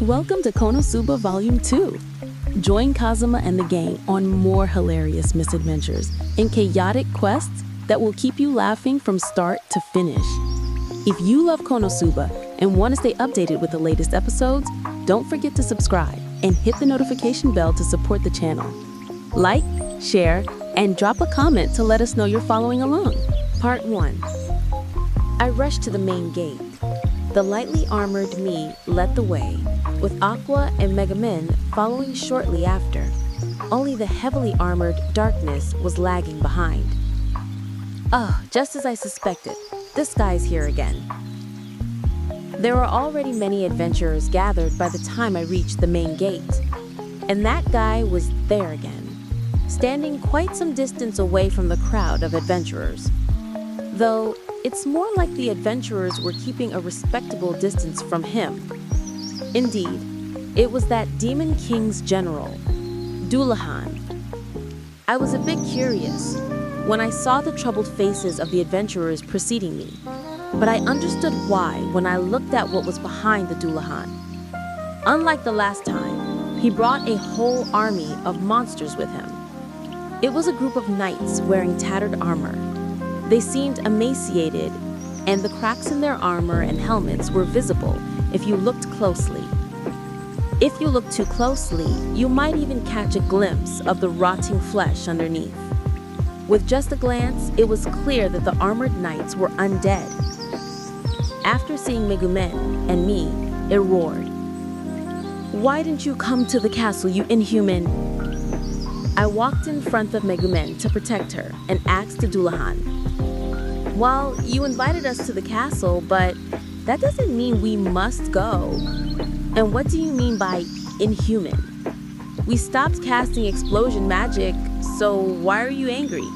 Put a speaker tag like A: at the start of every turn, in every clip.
A: Welcome to Konosuba Volume 2. Join Kazuma and the gang on more hilarious misadventures and chaotic quests that will keep you laughing from start to finish. If you love Konosuba and want to stay updated with the latest episodes, don't forget to subscribe and hit the notification bell to support the channel. Like, share, and drop a comment to let us know you're following along. Part 1. I rushed to the main gate. The lightly armored me led the way, with Aqua and Vnn following shortly after. Only the heavily armored Darkness was lagging behind. Oh, just as I suspected, this guy's here again. There were already many adventurers gathered by the time I reached the main gate, and that guy was there again, standing quite some distance away from the crowd of adventurers. Though, it's more like the adventurers were keeping a respectable distance from him. Indeed, it was that Demon King's general, Dullahan. I was a bit curious when I saw the troubled faces of the adventurers preceding me, but I understood why when I looked at what was behind the Dullahan. Unlike the last time, he brought a whole army of monsters with him. It was a group of knights wearing tattered armor. They seemed emaciated, and the cracks in their armor and helmets were visible if you looked closely. If you looked too closely, you might even catch a glimpse of the rotting flesh underneath. With just a glance, it was clear that the armored knights were undead. After seeing Vnn and me, it roared. "Why didn't you come to the castle, you inhuman?" I walked in front of Vnn to protect her and asked Dullahan, "Well, you invited us to the castle, but that doesn't mean we must go. And what do you mean by inhuman? We stopped casting explosion magic, so why are you angry?"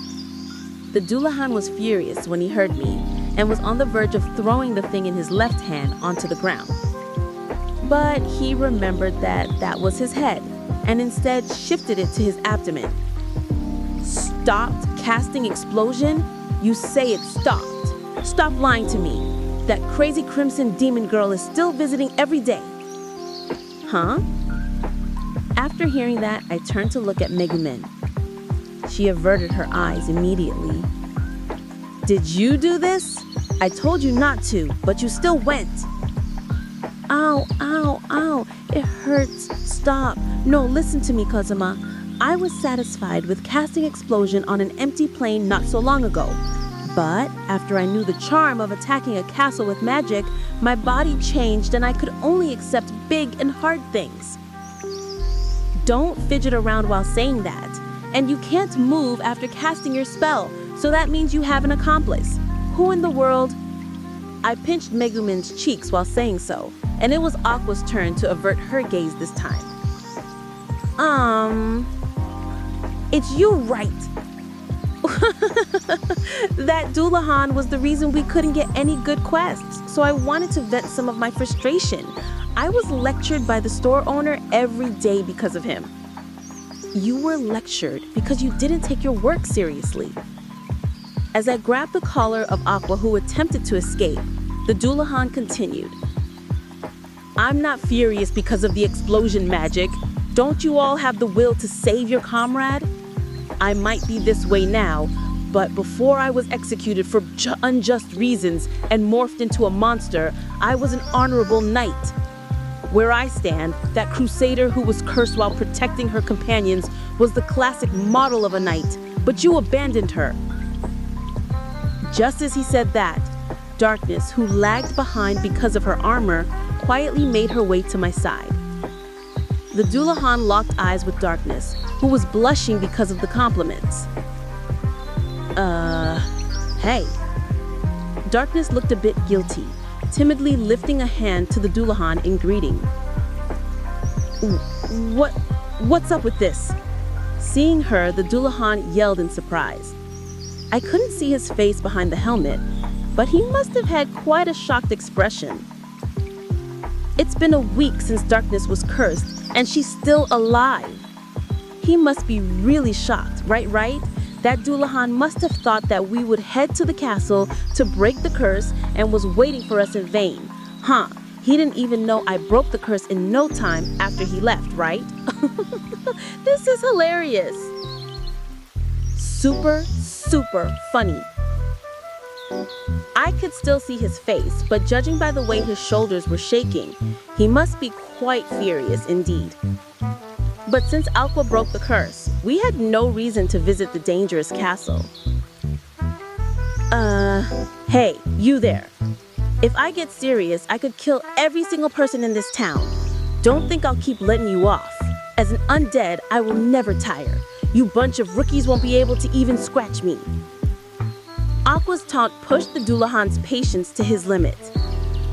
A: The Dullahan was furious when he heard me and was on the verge of throwing the thing in his left hand onto the ground. But he remembered that was his head and instead shifted it to his abdomen. "Stopped casting explosion? You say it stopped. Stop lying to me. That crazy crimson demon girl is still visiting every day." Huh? After hearing that, I turned to look at Vnn. She averted her eyes immediately. "Did you do this? I told you not to, but you still went." "Ow, ow, ow. It hurts. Stop. No, listen to me, Kazuma. I was satisfied with casting explosion on an empty plane not so long ago. But after I knew the charm of attacking a castle with magic, my body changed and I could only accept big and hard things." Don't fidget around while saying that. And you can't move after casting your spell, so that means you have an accomplice. Who in the world? I pinched Megumin's cheeks while saying so, and it was Aqua's turn to avert her gaze this time. It's you, right? That Dullahan was the reason we couldn't get any good quests, so I wanted to vent some of my frustration. I was lectured by the store owner every day because of him. You were lectured because you didn't take your work seriously. As I grabbed the collar of Aqua, who attempted to escape, the Dullahan continued. "I'm not furious because of the explosion magic. Don't you all have the will to save your comrade? I might be this way now, but before I was executed for unjust reasons and morphed into a monster, I was an honorable knight. Where I stand, that crusader who was cursed while protecting her companions was the classic model of a knight, but you abandoned her." Just as he said that, Darkness, who lagged behind because of her armor, quietly made her way to my side. The Dullahan locked eyes with Darkness, who was blushing because of the compliments. Hey. Darkness looked a bit guilty, timidly lifting a hand to the Dullahan in greeting. What's up with this?" Seeing her, the Dullahan yelled in surprise. I couldn't see his face behind the helmet, but he must have had quite a shocked expression. "It's been a week since Darkness was cursed, and she's still alive." He must be really shocked, right? That Dullahan must have thought that we would head to the castle to break the curse and was waiting for us in vain. Huh,
B: He didn't even know I broke the curse in no time after he left, right? This is hilarious. Super, super funny. I could still see his face, but judging by the way his shoulders were shaking, he must be quite furious indeed. But since Aqua broke the curse, we had no reason to visit the dangerous castle. Hey, you there. If I get serious, I could kill every single person in this town. Don't think I'll keep letting you off. As an undead, I will never tire. You bunch of rookies won't be able to even scratch me. Aqua's taunt pushed the Dullahan's patience to his limit.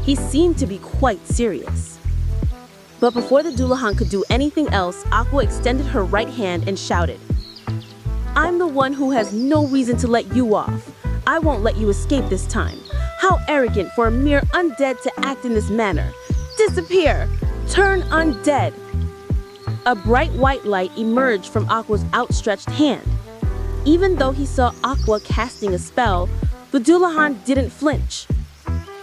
B: He seemed to be quite serious. But before the Dullahan could do anything else, Aqua extended her right hand and shouted, "I'm the one who has no reason to let you off. I won't let you escape this time. How arrogant for a mere undead to act in this manner. Disappear! Turn undead!" A bright white light emerged from Aqua's outstretched hand. Even though he saw Aqua casting a spell, the Dullahan didn't flinch.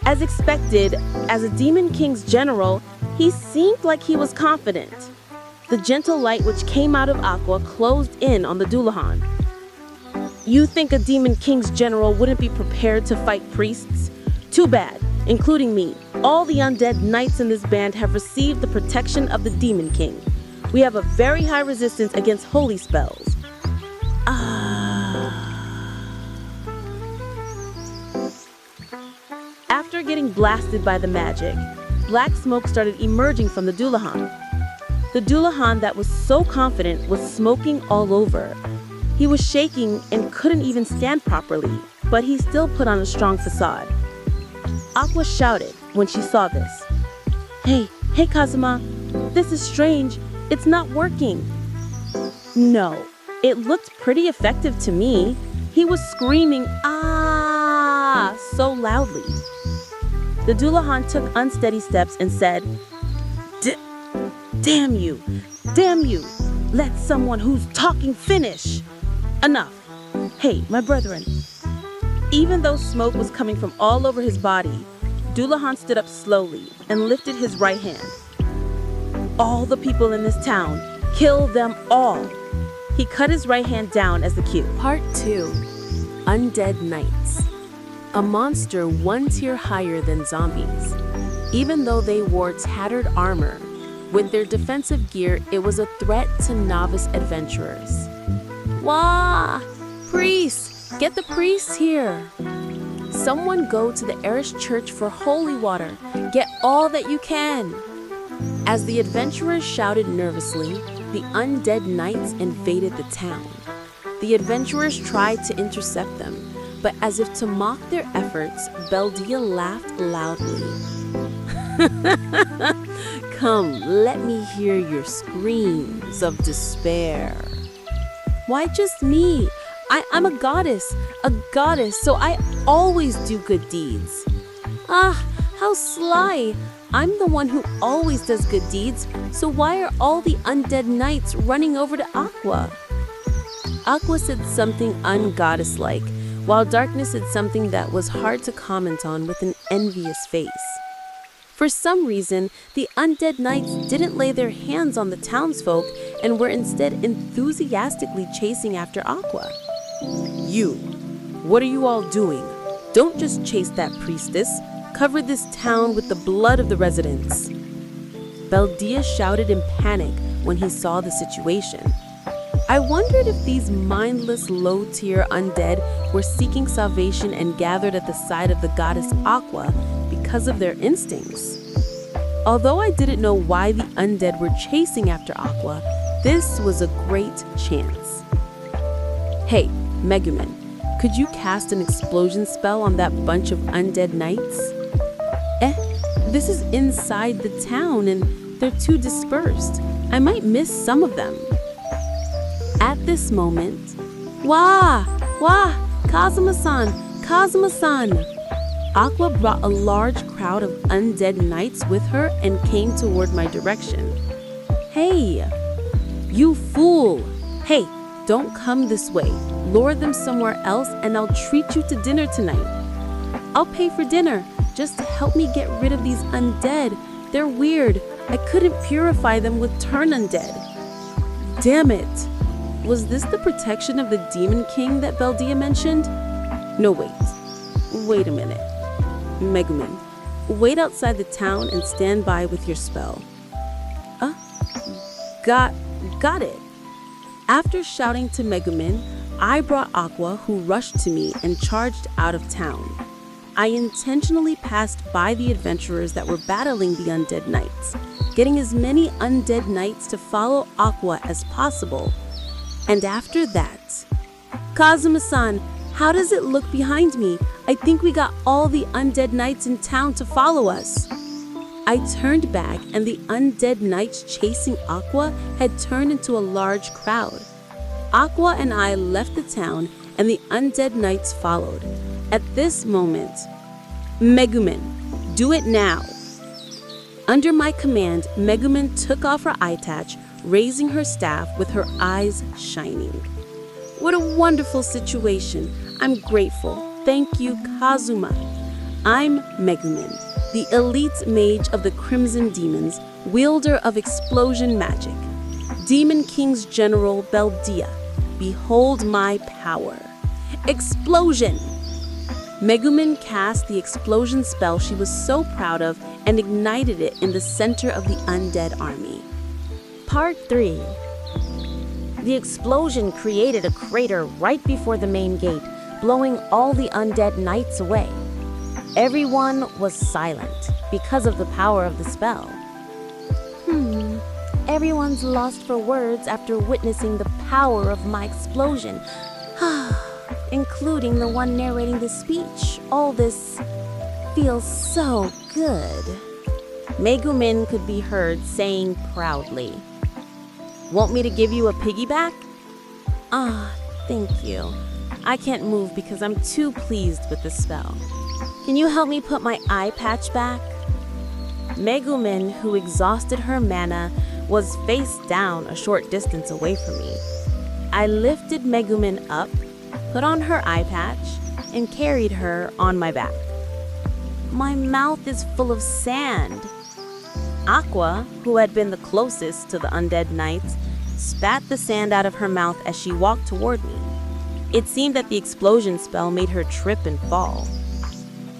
B: As expected, as a Demon King's general, he seemed like he was confident. The gentle light which came out of Aqua closed in on the Dullahan. You think a Demon King's general wouldn't be prepared to fight priests? Too bad, including me. All the undead knights in this band have received the protection of the Demon King. We have a very high resistance against holy spells. After getting blasted by the magic, black smoke started emerging from the Dullahan. The Dullahan that was so confident was smoking all over. He was shaking and couldn't even stand properly, but he still put on a strong facade. Aqua shouted when she saw this. Hey, Kazuma, this is strange. It's not working." No, it looked pretty effective to me. He was screaming, "Ah!" so loudly. The Dullahan took unsteady steps and said, Damn you! Damn you! Let someone who's talking finish! Enough! Hey, my brethren." Even though smoke was coming from all over his body, Dullahan stood up slowly and lifted his right hand. "All the people in this town, kill them all." He cut his right hand down as the cue.
A: Part 2. Undead Knights. A monster one tier higher than zombies. Even though they wore tattered armor, with their defensive gear, it was a threat to novice adventurers. Wah! Priests! Get the priests here! Someone go to the Irish church for holy water. Get all that you can! As the adventurers shouted nervously, the undead knights invaded the town. The adventurers tried to intercept them, but as if to mock their efforts, Beldia laughed loudly. "Come, let me hear your screams of despair." "Why just me? I'm a goddess, so I always do good deeds." "Ah, how sly! I'm the one who always does good deeds, so why are all the undead knights running over to Aqua?" Aqua said something ungoddess-like, while Darkness said something that was hard to comment on with an envious face. For some reason, the undead knights didn't lay their hands on the townsfolk and were instead enthusiastically chasing after Aqua. "You, what are you all doing? Don't just chase that priestess. Cover this town with the blood of the residents." Beldia shouted in panic when he saw the situation. I wondered if these mindless low-tier undead were seeking salvation and gathered at the side of the goddess Aqua because of their instincts. Although I didn't know why the undead were chasing after Aqua, this was a great chance. "Hey, Megumin, could you cast an explosion spell on that bunch of undead knights?" This is inside the town and they're too dispersed. I might miss some of them." At this moment, Wah! Kazuma-san! Aqua brought a large crowd of undead knights with her and came toward my direction. "Hey! You fool! Hey, don't come this way. Lure them somewhere else and I'll treat you to dinner tonight." "I'll pay for dinner. Just help me get rid of these undead. They're weird. I couldn't purify them with turn undead. Damn it. Was this the protection of the Demon King that Beldia mentioned? No, wait. Wait a minute. Megumin, wait outside the town and stand by with your spell. Got it. After shouting to Megumin, I brought Aqua, who rushed to me and charged out of town. I intentionally passed by the adventurers that were battling the undead knights, getting as many undead knights to follow Aqua as possible. And after that, Kazuma-san, how does it look behind me? I think we got all the undead knights in town to follow us. I turned back and the undead knights chasing Aqua had turned into a large crowd. Aqua and I left the town and the undead knights followed. At this moment, Megumin, do it now. Under my command, Megumin took off her eye patch, raising her staff with her eyes shining. What a wonderful situation. I'm grateful. Thank you, Kazuma. I'm Megumin, the elite mage of the Crimson Demons, wielder of explosion magic. Demon King's General Beldia, behold my power. Explosion! Megumin cast the explosion spell she was so proud of and ignited it in the center of the undead army.
B: Part 3. The explosion created a crater right before the main gate, blowing all the undead knights away. Everyone was silent because of the power of the spell. Everyone's lost for words after witnessing the power of my explosion. Including the one narrating the speech. All this feels so good. Megumin could be heard saying proudly, "Want me to give you a piggyback?" Thank you. I can't move because I'm too pleased with the spell. Can you help me put my eye patch back? Megumin, who exhausted her mana, was face down a short distance away from me. I lifted Megumin up, put on her eye patch, and carried her on my back. My mouth is full of sand. Aqua, who had been the closest to the undead knights, spat the sand out of her mouth as she walked toward me. It seemed that the explosion spell made her trip and fall.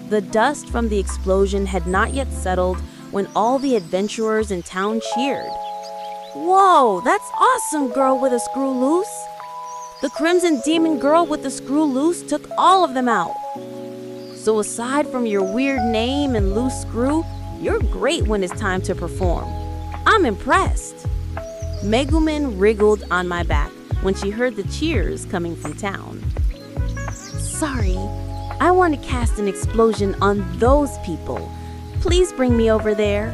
B: The dust from the explosion had not yet settled when all the adventurers in town cheered. "Whoa, that's awesome, girl with a screw loose!" The Crimson Demon girl with the screw loose took all of them out. So aside from your weird name and loose screw, you're great when it's time to perform. I'm impressed. Megumin wriggled on my back when she heard the cheers coming from town. Sorry, I want to cast an explosion on those people. Please bring me over there.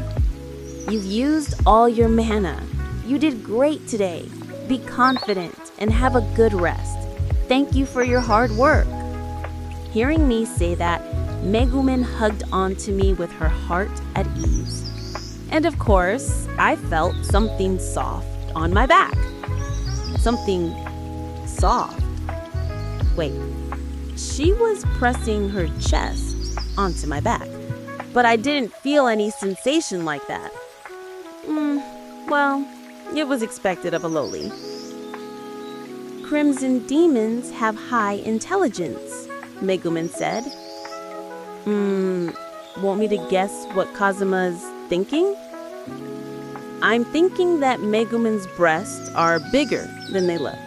B: You've used all your mana. You did great today. Be confident and have a good rest. Thank you for your hard work. Hearing me say that, Megumin hugged onto me with her heart at ease. And of course, I felt something soft on my back. Something soft. Wait, she was pressing her chest onto my back, but I didn't feel any sensation like that. Well, it was expected of a lowly. Crimson demons have high intelligence, Megumin said. Want me to guess what Kazuma's thinking? I'm thinking that Megumin's breasts are bigger than they look.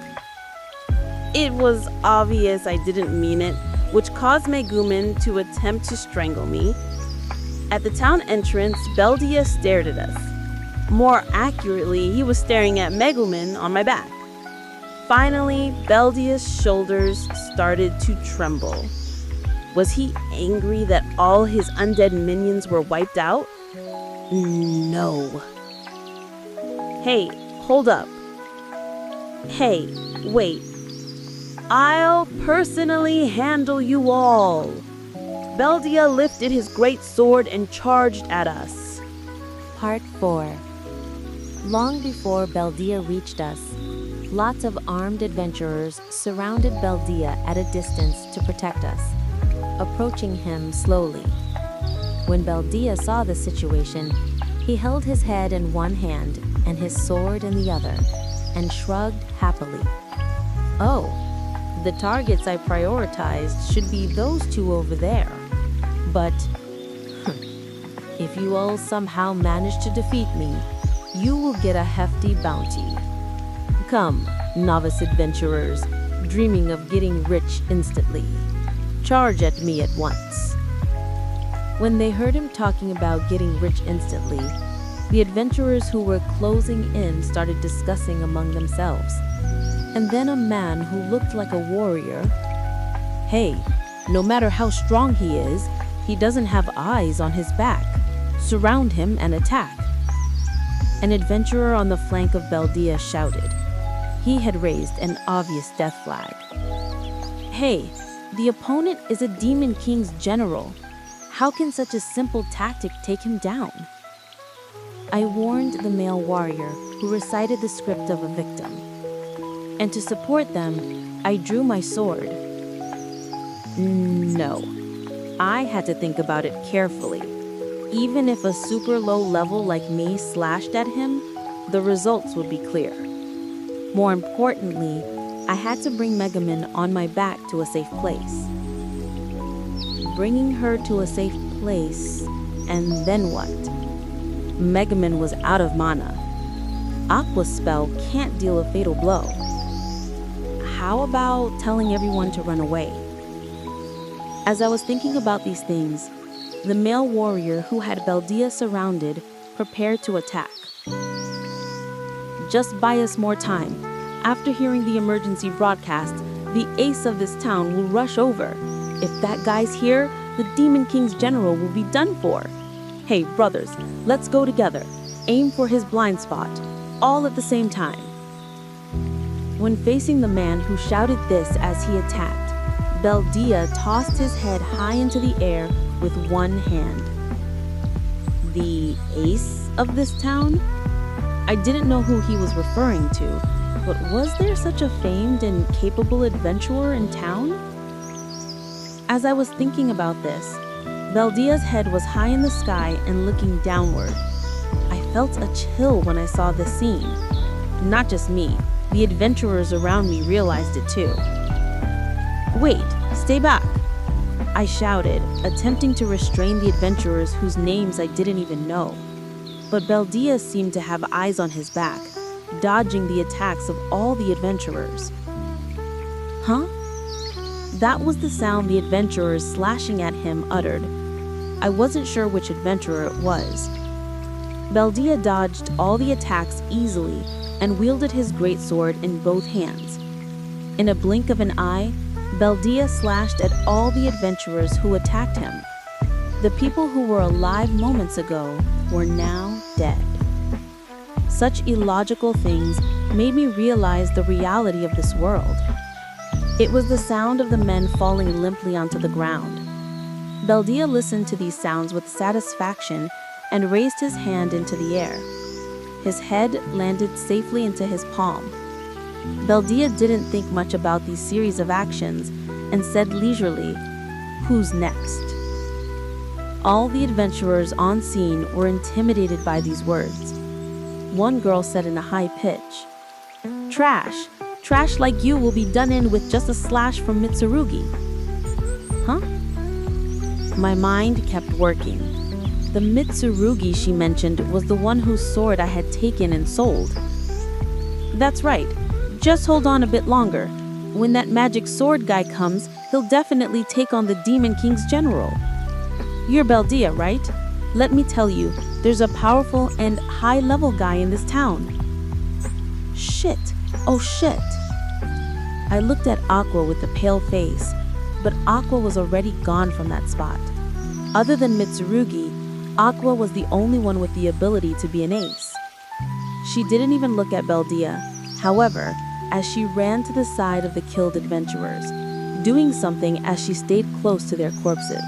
B: It was obvious I didn't mean it, which caused Megumin to attempt to strangle me. At the town entrance, Beldia stared at us. More accurately, he was staring at Megumin on my back. Finally, Beldia's shoulders started to tremble. Was he angry that all his undead minions were wiped out? No. Hey, hold up. Hey, wait. I'll personally handle you all. Beldia lifted his great sword and charged at us.
C: Part 4. Long before Beldia reached us, lots of armed adventurers surrounded Beldia at a distance to protect us, approaching him slowly. When Beldia saw the situation, he held his head in one hand and his sword in the other, and shrugged happily. Oh, the targets I prioritized should be those two over there. But if you all somehow manage to defeat me, you will get a hefty bounty. Come, novice adventurers, dreaming of getting rich instantly. Charge at me at once. When they heard him talking about getting rich instantly, the adventurers who were closing in started discussing among themselves. And then a man who looked like a warrior. Hey, no matter how strong he is, he doesn't have eyes on his back. Surround him and attack. An adventurer on the flank of Beldia shouted. He had raised an obvious death flag. Hey, the opponent is a Demon King's general. How can such a simple tactic take him down? I warned the male warrior who recited the script of a victim. And to support them, I drew my sword. No, I had to think about it carefully. Even if a super low level like me slashed at him, the results would be clear. More importantly, I had to bring Megumin on my back to a safe place. Bringing her to a safe place, and then what? Megumin was out of mana. Aqua's spell can't deal a fatal blow. How about telling everyone to run away? As I was thinking about these things, the male warrior who had Beldia surrounded prepared to attack. Just buy us more time. After hearing the emergency broadcast, the ace of this town will rush over. If that guy's here, the Demon King's general will be done for. Hey, brothers, let's go together. Aim for his blind spot, all at the same time. When facing the man who shouted this as he attacked, Beldia tossed his head high into the air with one hand. The ace of this town? I didn't know who he was referring to, but was there such a famed and capable adventurer in town? As I was thinking about this, Beldia's head was high in the sky and looking downward. I felt a chill when I saw this scene. Not just me, the adventurers around me realized it too. Wait, stay back! I shouted, attempting to restrain the adventurers whose names I didn't even know. But Beldia seemed to have eyes on his back, dodging the attacks of all the adventurers. Huh? That was the sound the adventurers slashing at him uttered. I wasn't sure which adventurer it was. Beldia dodged all the attacks easily and wielded his greatsword in both hands. In a blink of an eye, Beldia slashed at all the adventurers who attacked him. The people who were alive moments ago were now dead. Such illogical things made me realize the reality of this world. It was the sound of the men falling limply onto the ground. Beldia listened to these sounds with satisfaction and raised his hand into the air. His head landed safely into his palm. Beldia didn't think much about these series of actions and said leisurely, "Who's next?" All the adventurers on scene were intimidated by these words. One girl said in a high pitch, "Trash! Trash like you will be done in with just a slash from Mitsurugi." Huh? My mind kept working. The Mitsurugi she mentioned was the one whose sword I had taken and sold. That's right. Just hold on a bit longer. When that magic sword guy comes, he'll definitely take on the Demon King's general. You're Beldia, right? Let me tell you, there's a powerful and high-level guy in this town. Shit. Oh shit. I looked at Aqua with a pale face, but Aqua was already gone from that spot. Other than Mitsurugi, Aqua was the only one with the ability to be an ace. She didn't even look at Beldia, however, as she ran to the side of the killed adventurers, doing something as she stayed close to their corpses.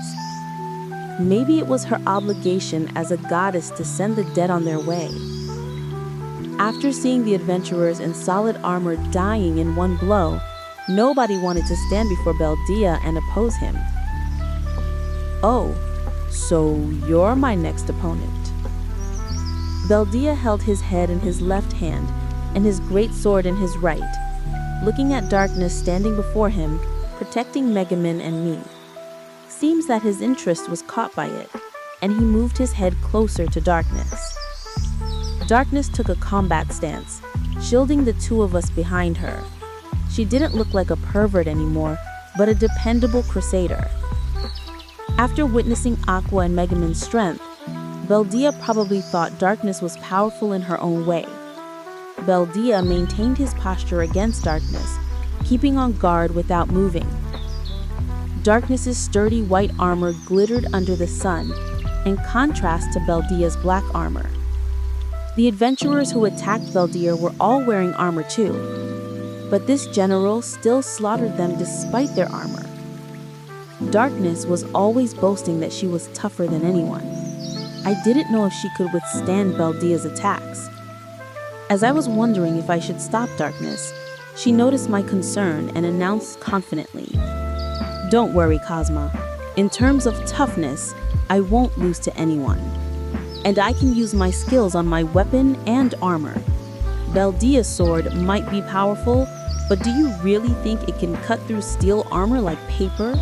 C: Maybe it was her obligation as a goddess to send the dead on their way. After seeing the adventurers in solid armor dying in one blow, nobody wanted to stand before Beldia and oppose him. Oh, So you're my next opponent. Beldia held his head in his left hand and his great sword in his right, looking at darkness standing before him, protecting Megumin and me. Seems that his interest was caught by it, and he moved his head closer to Darkness. Darkness took a combat stance, shielding the two of us behind her. She didn't look like a pervert anymore, but a dependable crusader. After witnessing Aqua and Megumin's strength, Beldia probably thought Darkness was powerful in her own way. Beldia maintained his posture against Darkness, keeping on guard without moving. Darkness's sturdy white armor glittered under the sun, in contrast to Beldia's black armor. The adventurers who attacked Beldia were all wearing armor too, but this general still slaughtered them despite their armor. Darkness was always boasting that she was tougher than anyone. I didn't know if she could withstand Beldia's attacks. As I was wondering if I should stop Darkness, she noticed my concern and announced confidently, "Don't worry, Kazuma. In terms of toughness, I won't lose to anyone. And I can use my skills on my weapon and armor. Beldia's sword might be powerful, but do you really think it can cut through steel armor like paper?"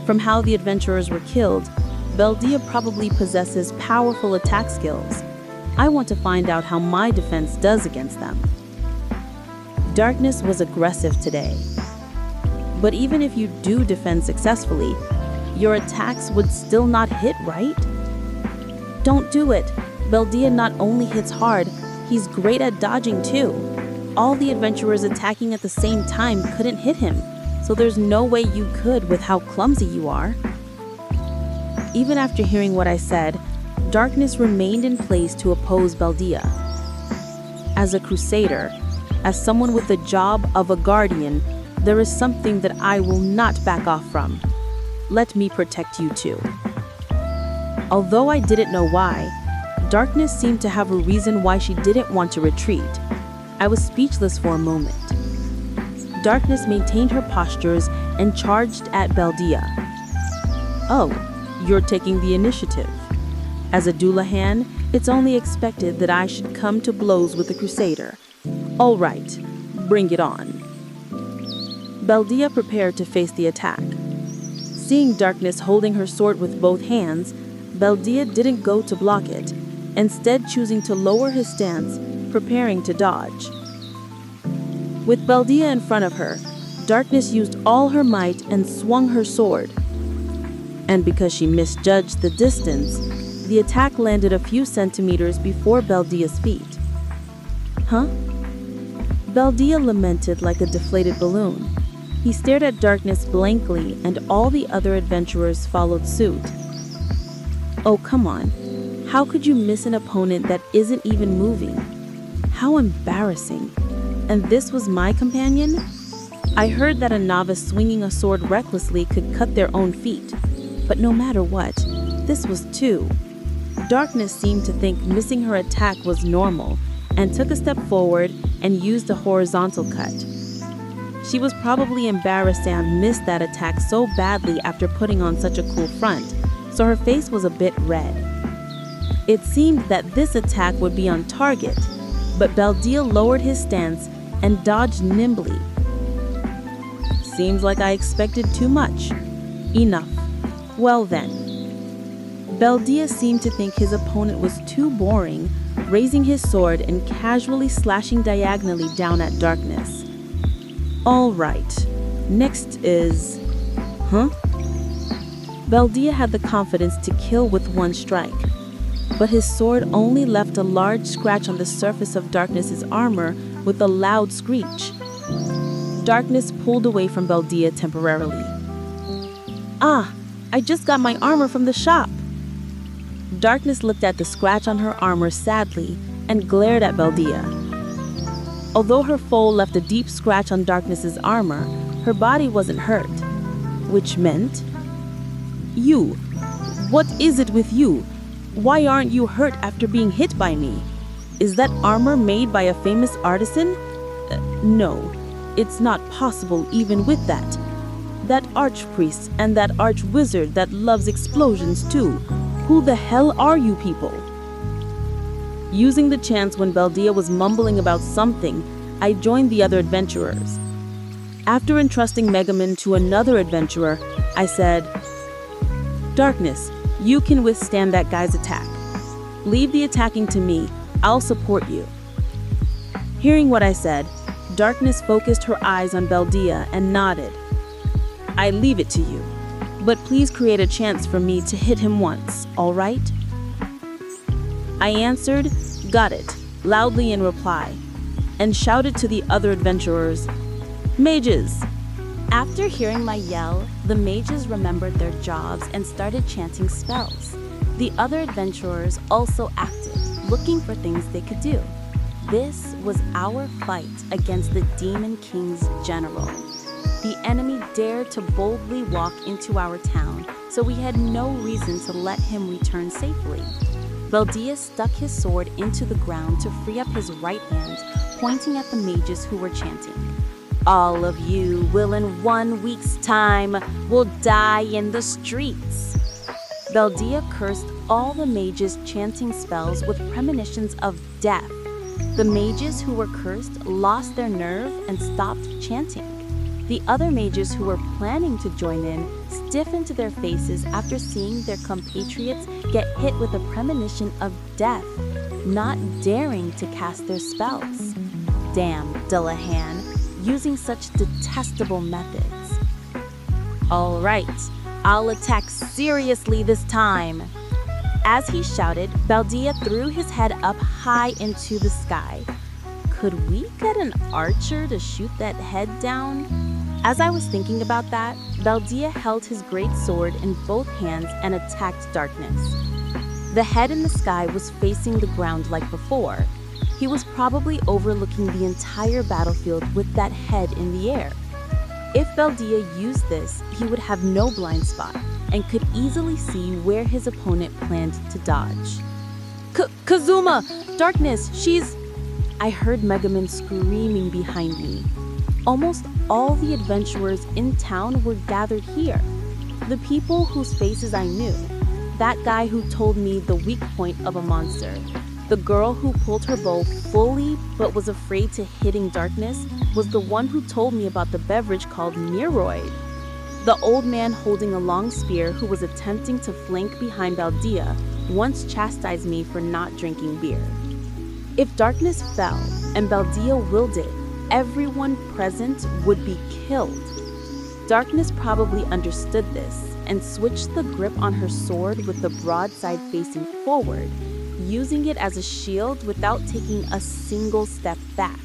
C: From how the adventurers were killed, Beldia probably possesses powerful attack skills. I want to find out how my defense does against them. Darkness was aggressive today. But even if you do defend successfully, your attacks would still not hit, right? Don't do it. Beldia not only hits hard, he's great at dodging too. All the adventurers attacking at the same time couldn't hit him, so there's no way you could with how clumsy you are. Even after hearing what I said, Darkness remained in place to oppose Beldia. As a crusader, as someone with the job of a guardian, there is something that I will not back off from. Let me protect you too. Although I didn't know why, Darkness seemed to have a reason why she didn't want to retreat. I was speechless for a moment. Darkness maintained her postures and charged at Beldia. "Oh, you're taking the initiative. As a Dullahan, it's only expected that I should come to blows with the Crusader. All right, bring it on." Beldia prepared to face the attack. Seeing Darkness holding her sword with both hands, Beldia didn't go to block it, instead choosing to lower his stance, preparing to dodge. With Beldia in front of her, Darkness used all her might and swung her sword. And because she misjudged the distance, the attack landed a few centimeters before Beldia's feet. "Huh?" Beldia lamented like a deflated balloon. He stared at Darkness blankly, and all the other adventurers followed suit. Oh, come on. How could you miss an opponent that isn't even moving? How embarrassing. And this was my companion? I heard that a novice swinging a sword recklessly could cut their own feet. But no matter what, this was two. Darkness seemed to think missing her attack was normal, and took a step forward and used a horizontal cut. She was probably embarrassed Sam missed that attack so badly after putting on such a cool front, so her face was a bit red. It seemed that this attack would be on target, but Beldia lowered his stance and dodged nimbly. Seems like I expected too much. Enough. Well then. Beldia seemed to think his opponent was too boring, raising his sword and casually slashing diagonally down at Darkness. All right, next is... Huh? Beldia had the confidence to kill with one strike, but his sword only left a large scratch on the surface of Darkness's armor with a loud screech. Darkness pulled away from Beldia temporarily. "Ah, I just got my armor from the shop." Darkness looked at the scratch on her armor sadly and glared at Beldia. Although her foe left a deep scratch on Darkness's armor, her body wasn't hurt, which meant... "You, what is it with you? Why aren't you hurt after being hit by me? Is that armor made by a famous artisan? No, it's not possible even with that. That archpriest and that archwizard that loves explosions too. Who the hell are you people? Using the chance when Baldia was mumbling about something, I joined the other adventurers. After entrusting Megaman to another adventurer, I said, "Darkness, you can withstand that guy's attack. Leave the attacking to me. I'll support you." Hearing what I said, Darkness focused her eyes on Baldia and nodded. "I leave it to you, but please create a chance for me to hit him once, all right?" I answered, "Got it," loudly in reply, and shouted to the other adventurers, "Mages!"
A: After hearing my yell, the mages remembered their jobs and started chanting spells. The other adventurers also acted, looking for things they could do. This was our fight against the Demon King's general. The enemy dared to boldly walk into our town, so we had no reason to let him return safely. Baldia stuck his sword into the ground to free up his right hand, pointing at the mages who were chanting. "All of you will in 1 week's time will die in the streets." Baldia cursed all the mages chanting spells with premonitions of death. The mages who were cursed lost their nerve and stopped chanting. The other mages who were planning to join in stiffened their faces after seeing their compatriots get hit with a premonition of death, not daring to cast their spells. Damn Dullahan, using such detestable methods. "All right, I'll attack seriously this time." As he shouted, Baldia threw his head up high into the sky. Could we get an archer to shoot that head down? As I was thinking about that, Baldia held his great sword in both hands and attacked Darkness. The head in the sky was facing the ground like before. He was probably overlooking the entire battlefield with that head in the air. If Baldia used this, he would have no blind spot and could easily see where his opponent planned to dodge. Kazuma! Darkness, she's... I heard Megaman screaming behind me. Almost all the adventurers in town were gathered here. The people whose faces I knew. That guy who told me the weak point of a monster. The girl who pulled her bow fully but was afraid to hitting Darkness was the one who told me about the beverage called Neroid. The old man holding a long spear who was attempting to flank behind Baldia once chastised me for not drinking beer. If Darkness fell and Baldia willed it, everyone present would be killed. Darkness probably understood this and switched the grip on her sword with the broadside facing forward, using it as a shield without taking a single step back.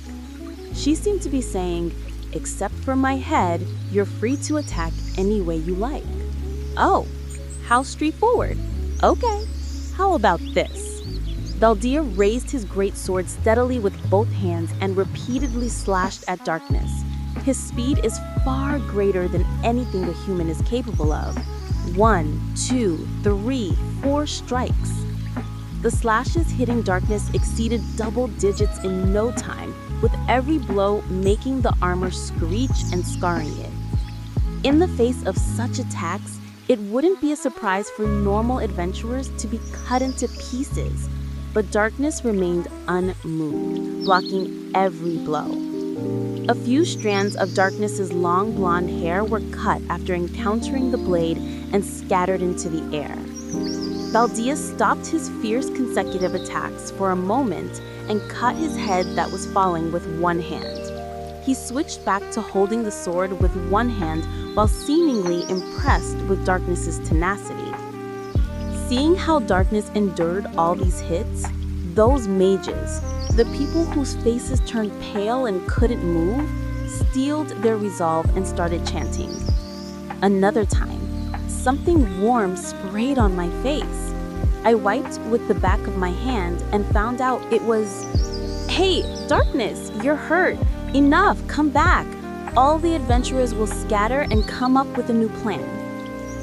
A: She seemed to be saying, "Except for my head, you're free to attack any way you like." Oh, how straightforward. Okay, how about this? Baldia raised his great sword steadily with both hands and repeatedly slashed at Darkness. His speed is far greater than anything a human is capable of. 1, 2, 3, 4 strikes. The slashes hitting Darkness exceeded double digits in no time, with every blow making the armor screech and scarring it. In the face of such attacks, it wouldn't be a surprise for normal adventurers to be cut into pieces, but Darkness remained unmoved, blocking every blow. A few strands of Darkness's long blonde hair were cut after encountering the blade and scattered into the air. Baldia stopped his fierce consecutive attacks for a moment and cut his head that was falling with one hand. He switched back to holding the sword with one hand while seemingly impressed with Darkness's tenacity. Seeing how Darkness endured all these hits, those mages, the people whose faces turned pale and couldn't move, steeled their resolve and started chanting. Another time, something warm sprayed on my face. I wiped with the back of my hand and found out it was, "Hey, Darkness, you're hurt. Enough, come back. All the adventurers will scatter and come up with a new plan."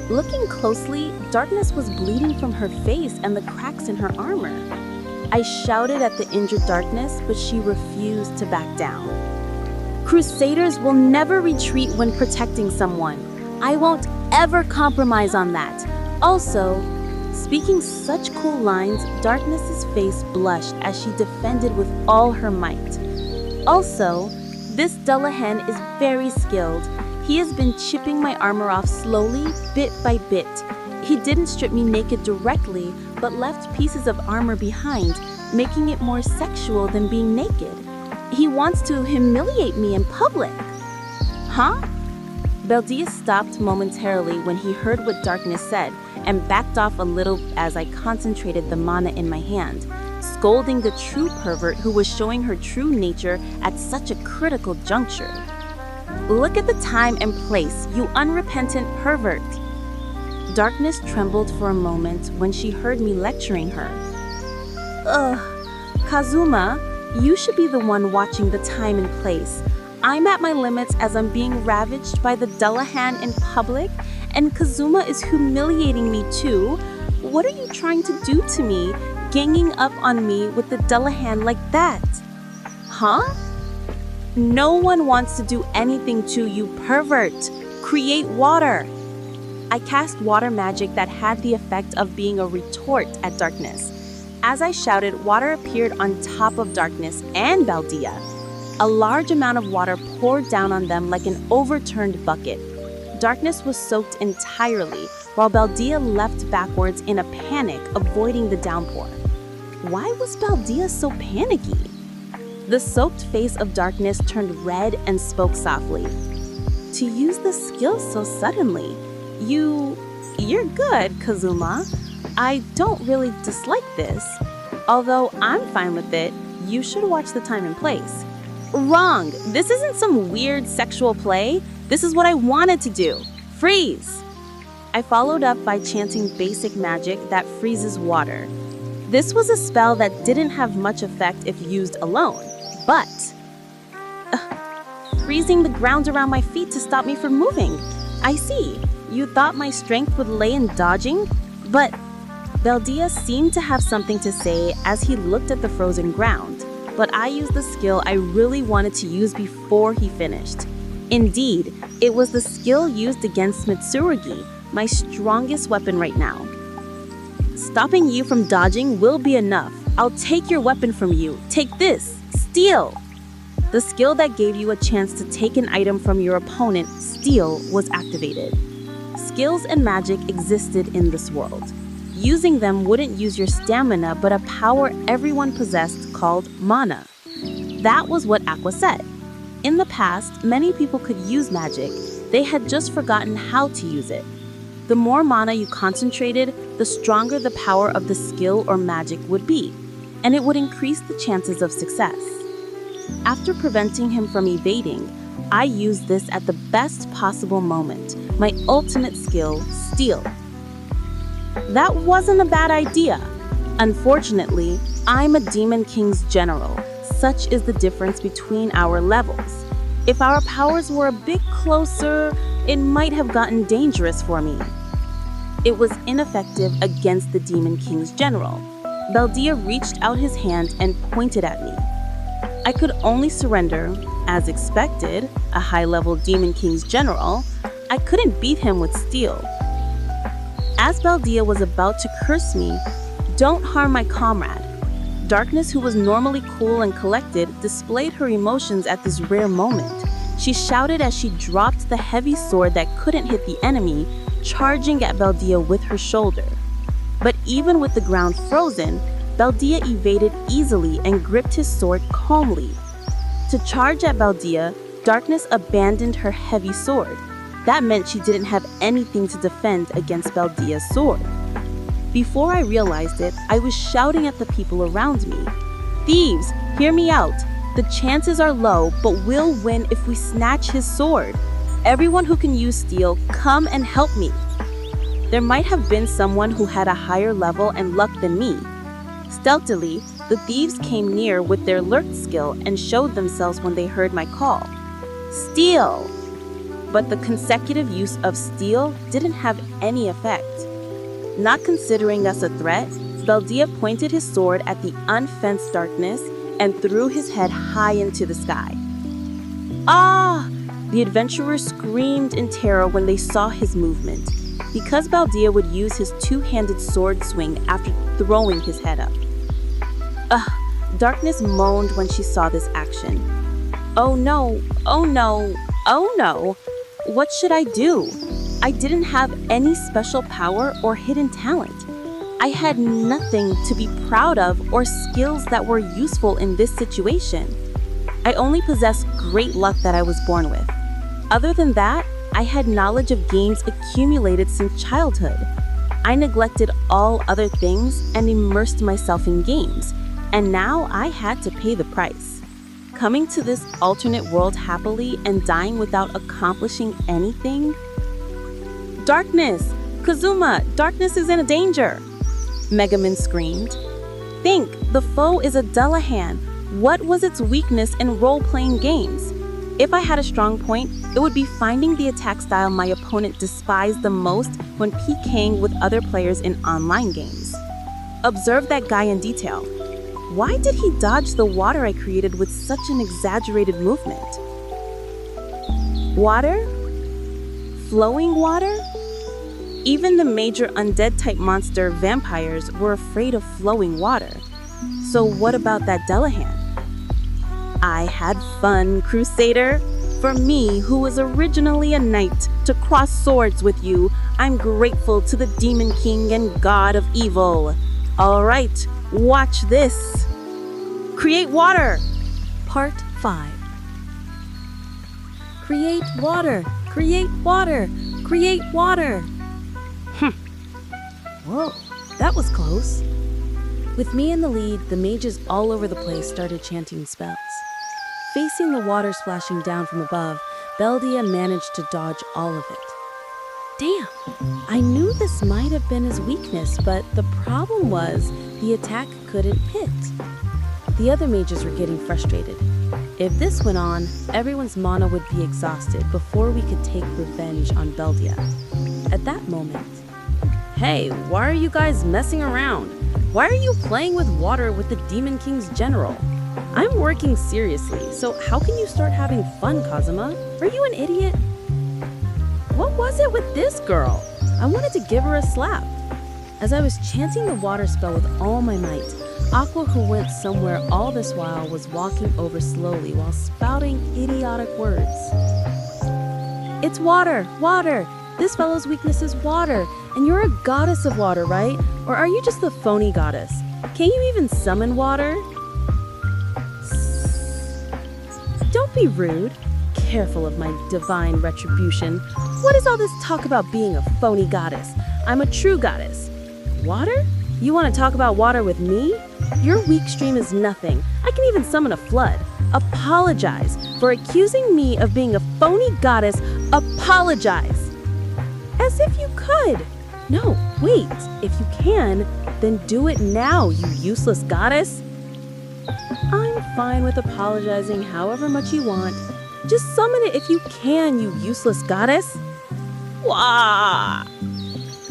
A: Looking closely, Darkness was bleeding from her face and the cracks in her armor. I shouted at the injured Darkness, but she refused to back down. "Crusaders will never retreat when protecting someone.
B: I won't ever compromise on that. Also, speaking such cool lines, Darkness's face blushed as she defended with all her might. Also, this Dullahan is very skilled. He has been chipping my armor off slowly, bit by bit. He didn't strip me naked directly, but left pieces of armor behind, making it more sexual than being naked. He wants to humiliate me in public. Huh? Beldia stopped momentarily when he heard what Darkness said and backed off a little as I concentrated the mana in my hand, scolding the true pervert who was showing her true nature at such a critical juncture. Look at the time and place, you unrepentant pervert. Darkness trembled for a moment when she heard me lecturing her. Kazuma, you should be the one watching the time and place. I'm at my limits as I'm being ravaged by the Dullahan in public, and Kazuma is humiliating me too. What are you trying to do to me, ganging up on me with the Dullahan like that? Huh? No one wants to do anything to you, pervert. Create water. I cast water magic that had the effect of being a retort at Darkness. As I shouted, water appeared on top of Darkness and Baldia. A large amount of water poured down on them like an overturned bucket. Darkness was soaked entirely, while Baldia leapt backwards in a panic, avoiding the downpour. Why was Baldia so panicky? The soaked face of Darkness turned red and spoke softly. To use the skill so suddenly, you're good, Kazuma. I don't really dislike this. Although I'm fine with it, you should watch the time and place. Wrong! This isn't some weird sexual play. This is what I wanted to do. Freeze! I followed up by chanting basic magic that freezes water. This was a spell that didn't have much effect if used alone, but freezing the ground around my feet to stop me from moving. I see. You thought my strength would lay in dodging? But Beldia seemed to have something to say as he looked at the frozen ground, but I used the skill I really wanted to use before he finished. Indeed, it was the skill used against Mitsurugi, my strongest weapon right now. Stopping you from dodging will be enough. I'll take your weapon from you. Take this. Steal! The skill that gave you a chance to take an item from your opponent, Steal, was activated. Skills and magic existed in this world. Using them wouldn't use your stamina, but a power everyone possessed called mana. That was what Aqua said. In the past, many people could use magic. They had just forgotten how to use it. The more mana you concentrated, the stronger the power of the skill or magic would be, and it would increase the chances of success. After preventing him from evading, I used this at the best possible moment, my ultimate skill, Steal. That wasn't a bad idea. Unfortunately, I'm a Demon King's general. Such is the difference between our levels. If our powers were a bit closer, it might have gotten dangerous for me. It was ineffective against the Demon King's general. Beldia reached out his hand and pointed at me. I could only surrender, as expected, a high-level Demon King's general. I couldn't beat him with Steel. As Beldia was about to curse me, "Don't harm my comrade." Darkness, who was normally cool and collected, displayed her emotions at this rare moment. She shouted as she dropped the heavy sword that couldn't hit the enemy, charging at Beldia with her shoulder. But even with the ground frozen, Beldia evaded easily and gripped his sword calmly. To charge at Beldia, Darkness abandoned her heavy sword. That meant she didn't have anything to defend against Beldia's sword. Before I realized it, I was shouting at the people around me. "Thieves, hear me out. The chances are low, but we'll win if we snatch his sword. Everyone who can use Steel, come and help me." There might have been someone who had a higher level and luck than me. Stealthily, the thieves came near with their lurk skill and showed themselves when they heard my call. "Steel!" But the consecutive use of Steel didn't have any effect. Not considering us a threat, Beldia pointed his sword at the unfenced Darkness and threw his head high into the sky. "Ah! The adventurers screamed in terror when they saw his movement, because Baldia would use his two-handed sword swing after throwing his head up. Ugh, Darkness moaned when she saw this action. Oh no, oh no, oh no. What should I do? I didn't have any special power or hidden talent. I had nothing to be proud of or skills that were useful in this situation. I only possessed great luck that I was born with. Other than that, I had knowledge of games accumulated since childhood. I neglected all other things and immersed myself in games, and now I had to pay the price. Coming to this alternate world happily and dying without accomplishing anything? Darkness! Kazuma, Darkness is in danger! Megaman screamed. Think, the foe is a Dullahan. What was its weakness in role-playing games? If I had a strong point, it would be finding the attack style my opponent despised the most when PKing with other players in online games. Observe that guy in detail. Why did he dodge the water I created with such an exaggerated movement? Water? Flowing water? Even the major undead-type monster vampires were afraid of flowing water. So what about that Dullahan? I had fun, Crusader. For me, who was originally a knight, to cross swords with you, I'm grateful to the Demon King and God of Evil. All right, watch this. Create water.
C: Part 5. Create water, create water, create water. Whoa, that was close. With me in the lead, the mages all over the place started chanting spells. Facing the water splashing down from above, Baldia managed to dodge all of it. Damn, I knew this might have been his weakness, but the problem was the attack couldn't hit. The other mages were getting frustrated. If this went on, everyone's mana would be exhausted before we could take revenge on Baldia. At that moment, hey, why are you guys messing around? Why are you playing with water with the Demon King's general? I'm working seriously, so how can you start having fun, Kazuma? Are you an idiot? What was it with this girl? I wanted to give her a slap. As I was chanting the water spell with all my might, Aqua, who went somewhere all this while, was walking over slowly while spouting idiotic words. It's water, water. This fellow's weakness is water, and you're a goddess of water, right? Or are you just the phony goddess? Can you even summon water? Don't be rude. Careful of my divine retribution. What is all this talk about being a phony goddess? I'm a true goddess. Water? You want to talk about water with me? Your weak stream is nothing. I can even summon a flood. Apologize for accusing me of being a phony goddess. Apologize. As if you could. No, wait. If you can, then do it now, you useless goddess. I'm fine with apologizing however much you want. Just summon it if you can, you useless goddess. Wah!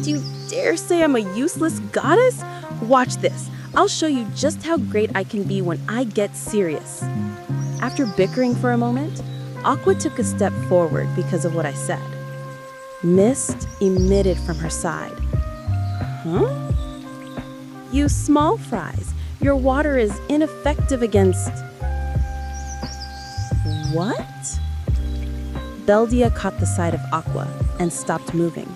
C: Do you dare say I'm a useless goddess? Watch this. I'll show you just how great I can be when I get serious. After bickering for a moment, Aqua took a step forward because of what I said. Mist emitted from her side. Huh? You small fries, your water is ineffective against... What? Baldia caught the side of Aqua and stopped moving.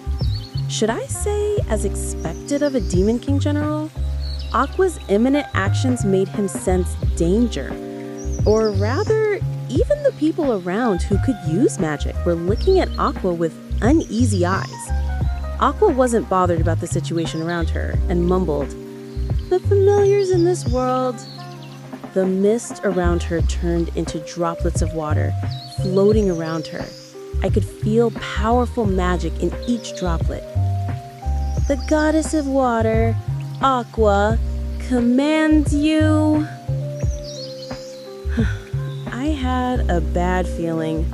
C: Should I say, as expected of a Demon King general? Aqua's imminent actions made him sense danger. Or rather, even the people around who could use magic were looking at Aqua with uneasy eyes. Aqua wasn't bothered about the situation around her and mumbled, "The familiars in this world." The mist around her turned into droplets of water, floating around her. I could feel powerful magic in each droplet. The goddess of water, Aqua, commands you. I had a bad feeling.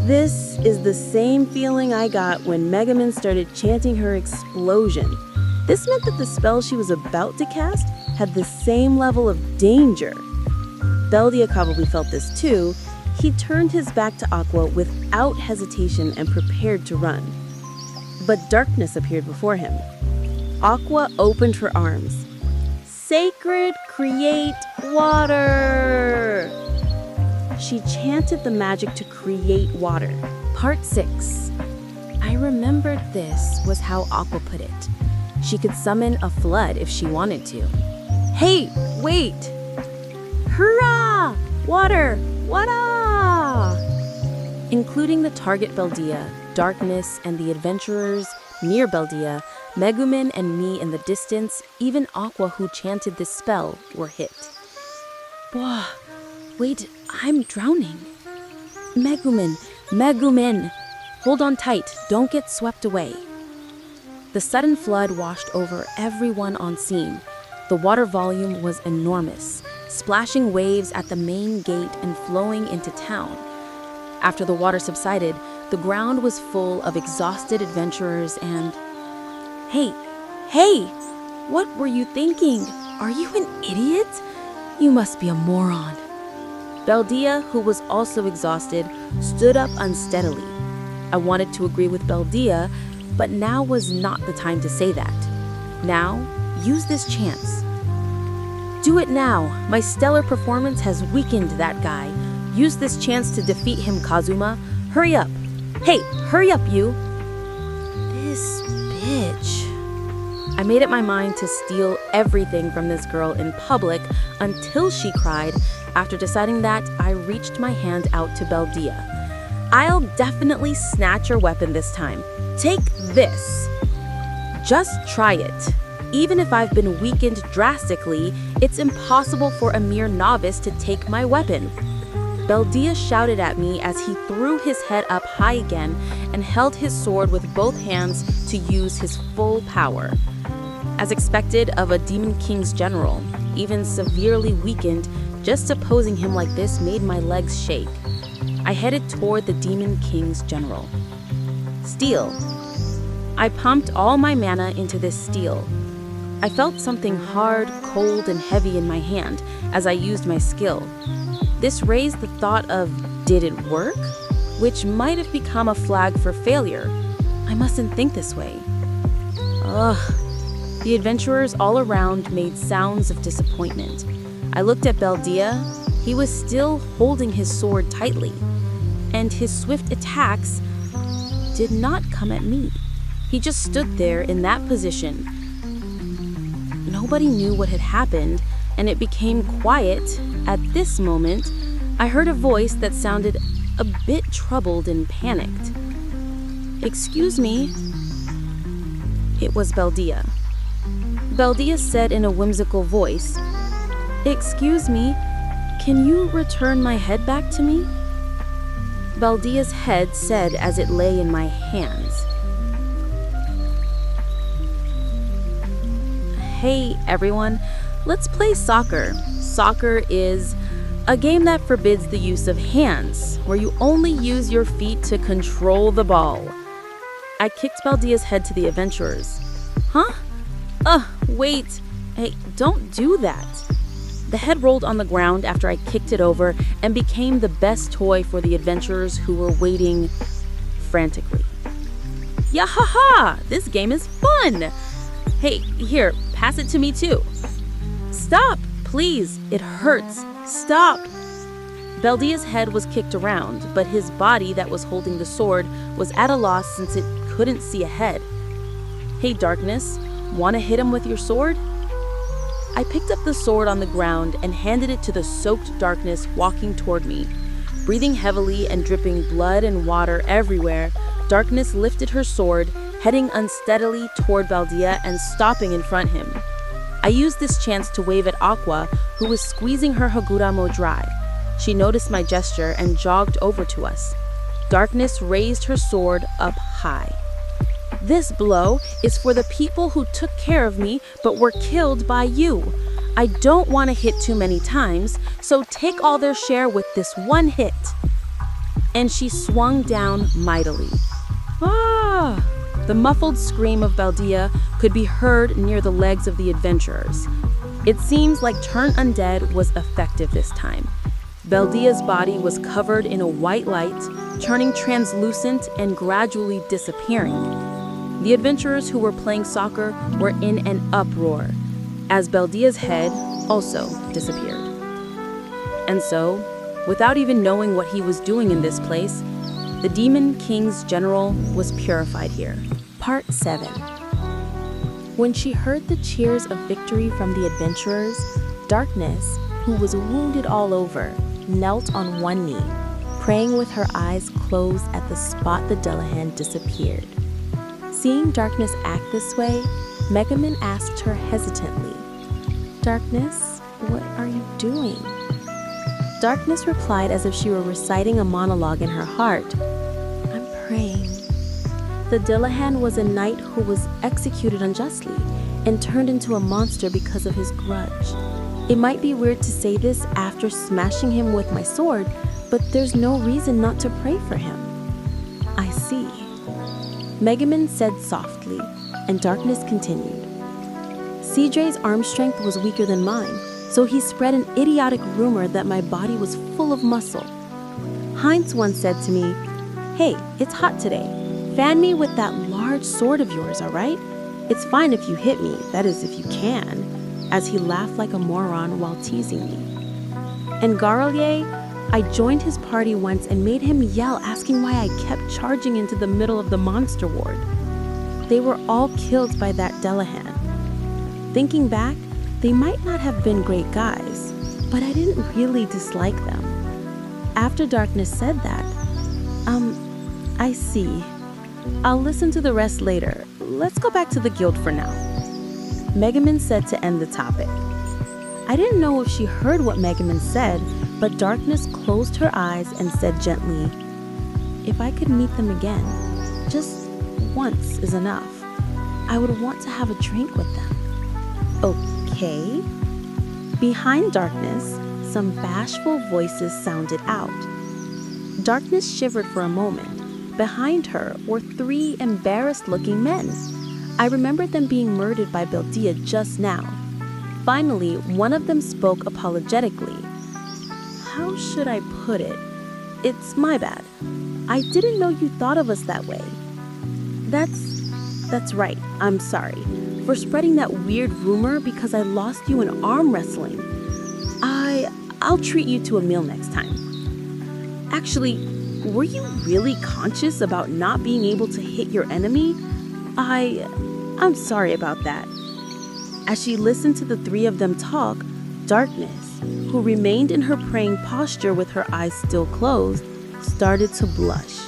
C: This is the same feeling I got when Megaman started chanting her explosion. This meant that the spell she was about to cast had the same level of danger. Baldia probably felt this too,
B: He turned his back to Aqua without hesitation and prepared to run. But darkness appeared before him. Aqua opened her arms. Sacred create water! She chanted the magic to create water.
C: Part 6. I remembered this was how Aqua put it. She could summon a flood if she wanted to. Hey, wait! Hurrah! Water! Water! Including the target Beldia, Darkness, and the adventurers near Beldia, Megumin and me in the distance, even Aqua who chanted this spell, were hit. Whoa, wait, I'm drowning. Megumin, hold on tight, don't get swept away. The sudden flood washed over everyone on scene. The water volume was enormous, splashing waves at the main gate and flowing into town. After the water subsided, the ground was full of exhausted adventurers and... Hey! What were you thinking? Are you an idiot? You must be a moron. Beldia, who was also exhausted, stood up unsteadily. I wanted to agree with Beldia, but now was not the time to say that. Now, use this chance. Do it now. My stellar performance has weakened that guy. Use this chance to defeat him, Kazuma. Hurry up. Hey, hurry up, you. This bitch. I made up my mind to steal everything from this girl in public until she cried. After deciding that, I reached my hand out to Beldia. I'll definitely snatch your weapon this time. Take this. Just try it. Even if I've been weakened drastically, it's impossible for a mere novice to take my weapon. Beldia shouted at me as he threw his head up high again and held his sword with both hands to use his full power. As expected of a Demon King's general, even severely weakened, just opposing him like this made my legs shake. I headed toward the Demon King's general. Steel. I pumped all my mana into this steel. I felt something hard, cold, and heavy in my hand as I used my skill. This raised the thought of, did it work? Which might have become a flag for failure. I mustn't think this way. Ugh. The adventurers all around made sounds of disappointment. I looked at Beldia. He was still holding his sword tightly, and his swift attacks did not come at me. He just stood there in that position. Nobody knew what had happened, and it became quiet. At this moment, I heard a voice that sounded a bit troubled and panicked. Excuse me. It was Beldia. Beldia said in a whimsical voice, Excuse me, can you return my head back to me? Beldia's head said as it lay in my hands. Hey everyone, let's play soccer. Soccer is a game that forbids the use of hands, where you only use your feet to control the ball. I kicked Beldia's head to the adventurers. Huh? Wait. Hey, don't do that. The head rolled on the ground after I kicked it over and became the best toy for the adventurers who were waiting frantically. Yahaha! This game is fun! Hey, here, pass it to me too. Stop, please. It hurts. Stop. Beldia's head was kicked around, but his body that was holding the sword was at a loss since it couldn't see ahead. Hey, Darkness, want to hit him with your sword? I picked up the sword on the ground and handed it to the soaked Darkness walking toward me. Breathing heavily and dripping blood and water everywhere, Darkness lifted her sword, heading unsteadily toward Beldia and stopping in front of him. I used this chance to wave at Aqua, who was squeezing her Haguramo dry. She noticed my gesture and jogged over to us. Darkness raised her sword up high. This blow is for the people who took care of me but were killed by you. I don't want to hit too many times, so take all their share with this one hit. And she swung down mightily. Ah! The muffled scream of Beldia could be heard near the legs of the adventurers. It seems like Turn Undead was effective this time.
B: Beldia's body was covered in a white light, turning translucent and gradually disappearing. The adventurers who were playing soccer were in an uproar, as Beldia's head also disappeared. And so, without even knowing what he was doing in this place, the Demon King's general was purified here.
A: Part 7. When she heard the cheers of victory from the adventurers, Darkness, who was wounded all over, knelt on one knee, praying with her eyes closed at the spot the Delahan disappeared. Seeing Darkness act this way, Megumin asked her hesitantly, "Darkness, what are you doing?" Darkness replied as if she were reciting a monologue in her heart, "I'm praying." The Delahan was a knight who was executed unjustly and turned into a monster because of his grudge. It might be weird to say this after smashing him with my sword, but there's no reason not to pray for him. "I see," Megumin said softly, and Darkness continued. CJ's arm strength was weaker than mine, so he spread an idiotic rumor that my body was full of muscle. Heinz once said to me, "Hey, it's hot today. Fan me with that large sword of yours, all right? It's fine if you hit me, that is if you can," as he laughed like a moron while teasing me. And Garlier, I joined his party once and made him yell asking why I kept charging into the middle of the monster ward. They were all killed by that Delahan. Thinking back, they might not have been great guys, but I didn't really dislike them. After Darkness said that, I see. I'll listen to the rest later. Let's go back to the guild for now," Megumin said to end the topic. I didn't know if she heard what Megumin said, but Darkness closed her eyes and said gently, "If I could meet them again, just once is enough. I would want to have a drink with them." "Okay." Behind Darkness, some bashful voices sounded out. Darkness shivered for a moment. Behind her were 3 embarrassed-looking men. I remembered them being murdered by Beldia just now. Finally, one of them spoke apologetically. "How should I put it? It's my bad. I didn't know you thought of us that way." That's right. I'm sorry for spreading that weird rumor because I lost you in arm wrestling. I'll treat you to a meal next time. Actually, were you really conscious about not being able to hit your enemy? I'm sorry about that." As she listened to the 3 of them talk, Darkness, who remained in her praying posture with her eyes still closed, started to blush.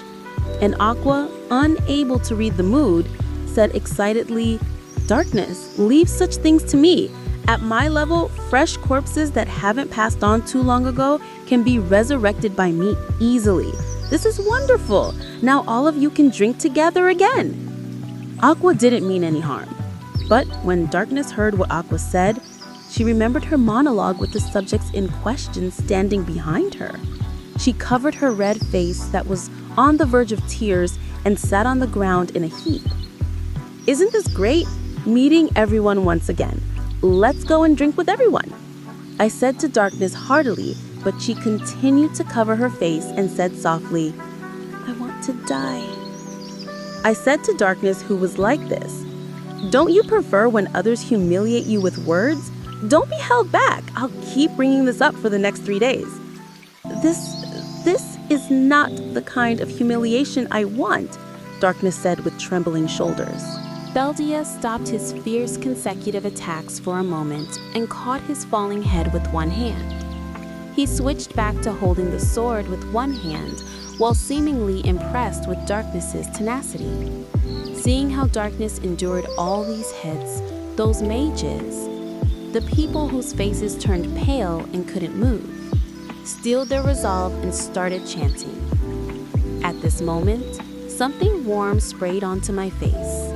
A: And Aqua, unable to read the mood, said excitedly, "Darkness, leave such things to me. At my level, fresh corpses that haven't passed on too long ago can be resurrected by me easily. This is wonderful. Now all of you can drink together again." Aqua didn't mean any harm. But when Darkness heard what Aqua said, she remembered her monologue with the subjects in question standing behind her. She covered her red face that was on the verge of tears and sat on the ground in a heap. "Isn't this great? Meeting everyone once again. Let's go and drink with everyone," I said to Darkness heartily, but she continued to cover her face and said softly, "I want to die." I said to Darkness, who was like this, "Don't you prefer when others humiliate you with words? Don't be held back. I'll keep bringing this up for the next 3 days." This is not the kind of humiliation I want," Darkness said with trembling shoulders. Beldia stopped his fierce consecutive attacks for a moment and caught his falling head with one hand. He switched back to holding the sword with one hand while seemingly impressed with Darkness's tenacity. Seeing how Darkness endured all these hits, those mages, the people whose faces turned pale and couldn't move, steeled their resolve and started chanting. At this moment, something warm sprayed onto my face.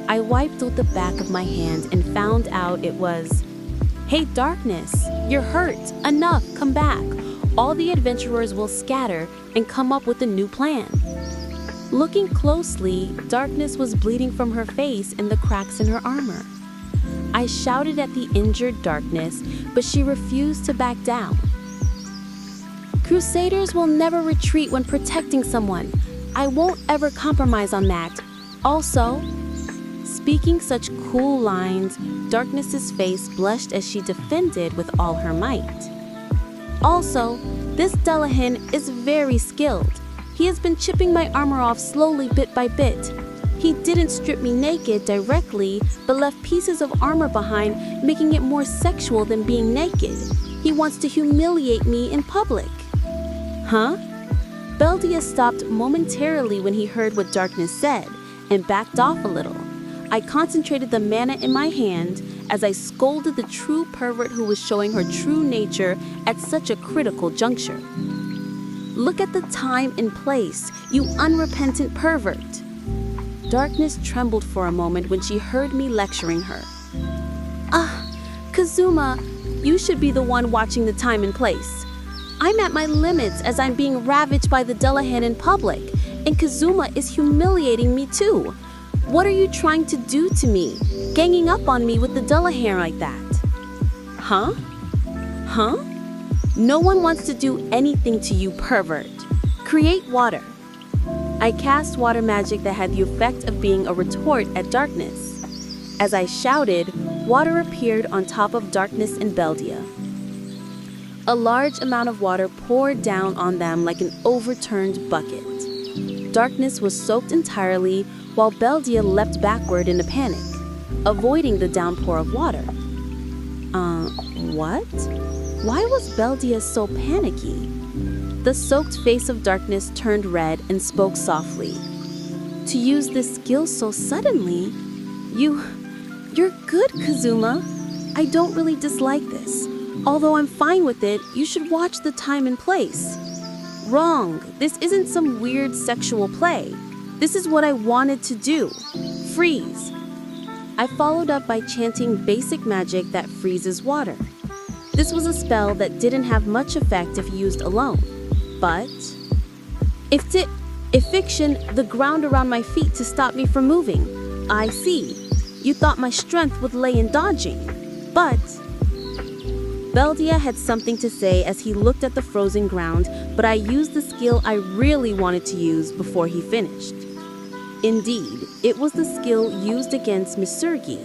A: I wiped out the back of my hand and found out it was, "Hey Darkness, you're hurt. Enough, come back. All the adventurers will scatter and come up with a new plan." Looking closely, Darkness was bleeding from her face and the cracks in her armor. I shouted at the injured Darkness, but she refused to back down. Crusaders will never retreat when protecting someone. I won't ever compromise on that. Also, speaking such cool lines, Darkness's face blushed as she defended with all her might. Also, this Dullahan is very skilled. He has been chipping my armor off slowly bit by bit. He didn't strip me naked directly, but left pieces of armor behind, making it more sexual than being naked. He wants to humiliate me in public. Huh? Beldia stopped momentarily when he heard what Darkness said, and backed off a little. I concentrated the mana in my hand as I scolded the true pervert who was showing her true nature at such a critical juncture. Look at the time and place, you unrepentant pervert. Darkness trembled for a moment when she heard me lecturing her. Kazuma, you should be the one watching the time and place. I'm at my limits as I'm being ravaged by the Dullahan in public, and Kazuma is humiliating me too. What are you trying to do to me, ganging up on me with the Dullahan like that? Huh? No one wants to do anything to you, pervert. Create water. I cast water magic that had the effect of being a retort at Darkness. As I shouted, water appeared on top of Darkness and Beldia. A large amount of water poured down on them like an overturned bucket. Darkness was soaked entirely, while Beldia leapt backward in a panic, avoiding the downpour of water. What? Why was Beldia so panicky? The soaked face of Darkness turned red and spoke softly. To use this skill so suddenly? You're good, Kazuma. I don't really dislike this. Although I'm fine with it, you should watch the time and place. Wrong. This isn't some weird sexual play. This is what I wanted to do. Freeze. I followed up by chanting basic magic that freezes water. This was a spell that didn't have much effect if used alone. But if fiction, the ground around my feet to stop me from moving. I see. You thought my strength would lay in dodging. But Beldia had something to say as he looked at the frozen ground, but I used the skill I really wanted to use before he finished. Indeed, it was the skill used against Misurgi,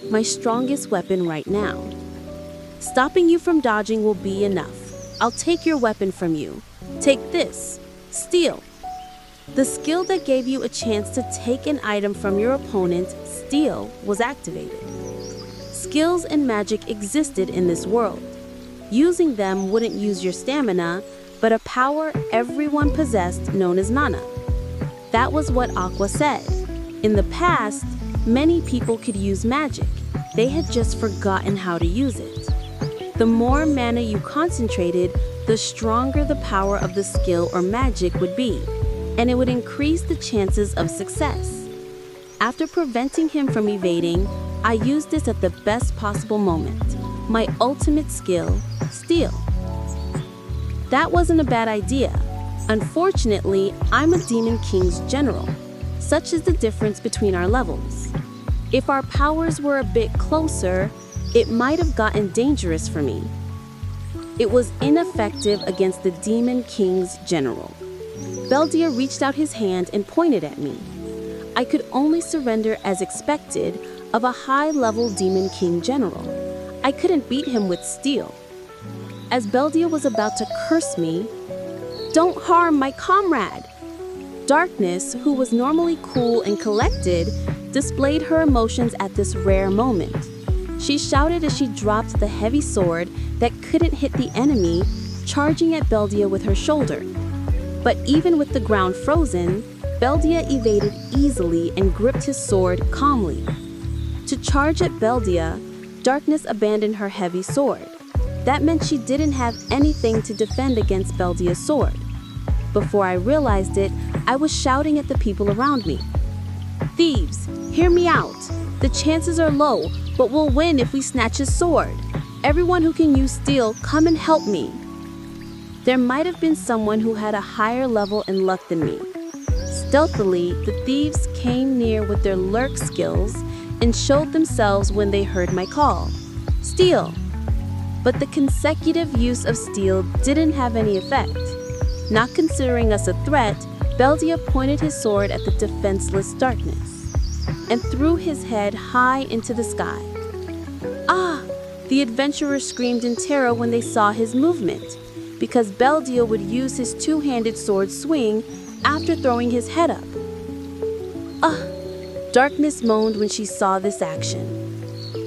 A: my strongest weapon right now. Stopping you from dodging will be enough. I'll take your weapon from you. Take this. Steal. The skill that gave you a chance to take an item from your opponent, Steal, was activated. Skills and magic existed in this world. Using them wouldn't use your stamina, but a power everyone possessed known as mana. That was what Aqua said. In the past, many people could use magic. They had just forgotten how to use it. The more mana you concentrated, the stronger the power of the skill or magic would be, and it would increase the chances of success. After preventing him from evading, I used this at the best possible moment. My ultimate skill, Steal. That wasn't a bad idea. Unfortunately, I'm a Demon King's general. Such is the difference between our levels. If our powers were a bit closer, it might have gotten dangerous for me. It was ineffective against the Demon King's general. Beldia reached out his hand and pointed at me. I could only surrender as expected of a high-level Demon King general. I couldn't beat him with Steal. As Beldia was about to curse me, "Don't harm my comrade!" Darkness, who was normally cool and collected, displayed her emotions at this rare moment. She shouted as she dropped the heavy sword that couldn't hit the enemy, charging at Beldia with her shoulder. But even with the ground frozen, Beldia evaded easily and gripped his sword calmly. To charge at Beldia, Darkness abandoned her heavy sword. That meant she didn't have anything to defend against Beldia's sword. Before I realized it, I was shouting at the people around me. "Thieves, hear me out. The chances are low, but we'll win if we snatch his sword. Everyone who can use Steal, come and help me." There might have been someone who had a higher level in luck than me. Stealthily, the thieves came near with their lurk skills and showed themselves when they heard my call. "Steal!" But the consecutive use of Steal didn't have any effect.
B: Not considering us a threat, Beldia pointed his sword at the defenseless darkness and threw his head high into the sky. Ah! The adventurers screamed in terror when they saw his movement, because Beldia would use his two-handed sword swing after throwing his head up. Ah! Darkness moaned when she saw this action.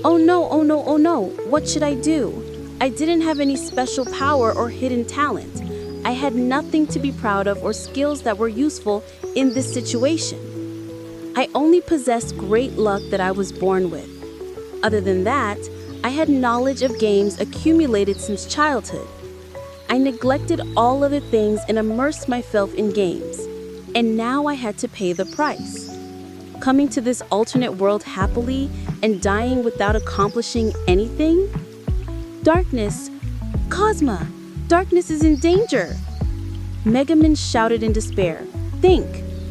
B: Oh no, oh no, oh no, what should I do? I didn't have any special power or hidden talent. I had nothing to be proud of or skills that were useful in this situation. I only possessed great luck that I was born with. Other than that, I had knowledge of games accumulated since childhood. I neglected all other things and immersed myself in games, and now I had to pay the price. Coming to this alternate world happily and dying without accomplishing anything? Darkness! Cosma! Darkness is in danger! Megaman shouted in despair. Think!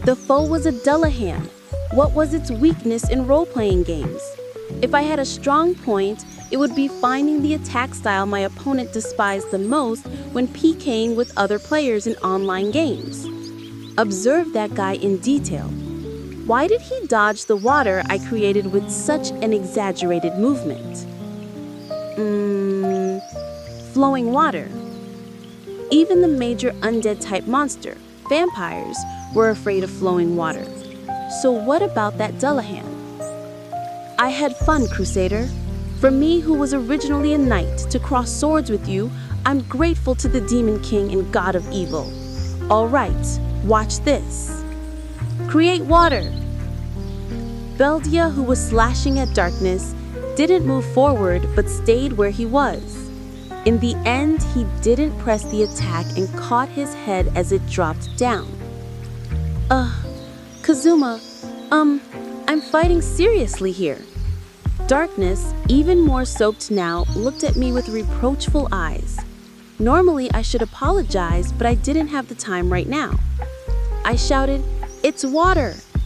B: The foe was a Dullahan. What was its weakness in role-playing games? If I had a strong point, it would be finding the attack style my opponent despised the most when PKing with other players in online games. Observe that guy in detail. Why did he dodge the water I created with such an exaggerated movement? Flowing water. Even the major undead-type monster, vampires, were afraid of flowing water. So what about that Dullahan? I had fun, Crusader. For me, who was originally a knight, to cross swords with you, I'm grateful to the Demon King and God of Evil. All right, watch this. Create water. Beldia, who was slashing at darkness, didn't move forward but stayed where he was. In the end, he didn't press the attack and caught his head as it dropped down. Kazuma, I'm fighting seriously here. Darkness, even more soaked now, looked at me with reproachful eyes. Normally, I should apologize, but I didn't have the time right now. I shouted, "It's water!"